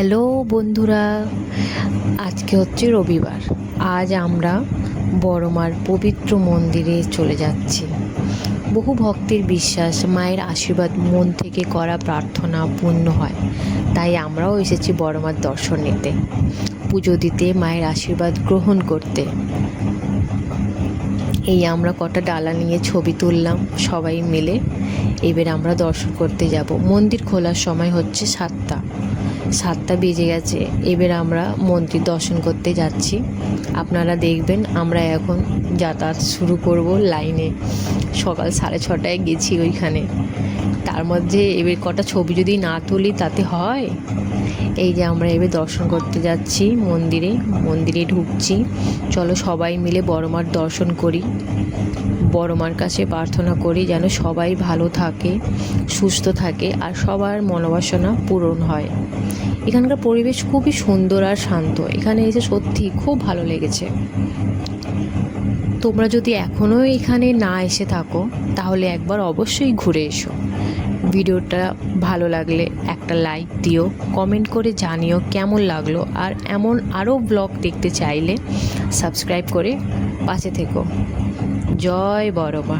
Hello বন্ধুরা, আজকে হচ্ছে রবিবার। আজ আমরা বড়মার পবিত্র মন্দিরে চলে যাচ্ছি। বহু ভক্তের বিশ্বাস, মায়ের আশীর্বাদ মন থেকে করা প্রার্থনা পূর্ণ হয়। তাই আমরাও এসেছি বড়মার দর্শন নিতে, পুজো দিতে, মায়ের আশীর্বাদ গ্রহণ করতে। এই আমরা কটা ডালা নিয়ে ছবি তুললাম সবাই মিলে। এবার আমরা দর্শন করতে যাব। মন্দির খোলার সময় হচ্ছে 7টা বেজে গেছে। এবার আমরা মন্দির দর্শন করতে যাচ্ছি। আপনারা দেখবেন আমরা এখন যাতায়াত শুরু করব লাইনে। সকাল 6:30টায় গেছি ওইখানে। তার মধ্যে এবার কটা ছবি যদি না তুলি তাতে হয়। এই যে আমরা এবার দর্শন করতে যাচ্ছি মন্দিরে ঢুকছি। চলো সবাই মিলে বড়মার দর্শন করি। বড়মার কাছে প্রার্থনা করি যেন সবাই ভালো থাকে, সুস্থ থাকে আর সবার মনোবাসনা পূরণ হয়। এখানকার পরিবেশ খুবই সুন্দর আর শান্ত। এখানে এসে সত্যি খুব ভালো লেগেছে। তোমরা যদি এখনও এখানে না এসে থাকো তাহলে একবার অবশ্যই ঘুরে এসো। ভিডিওটা ভালো লাগলে একটা লাইক দিও, কমেন্ট করে জানিও কেমন লাগলো। আর এমন আরও ব্লগ দেখতে চাইলে সাবস্ক্রাইব করে পাশে থেকো। জয় বড়মা।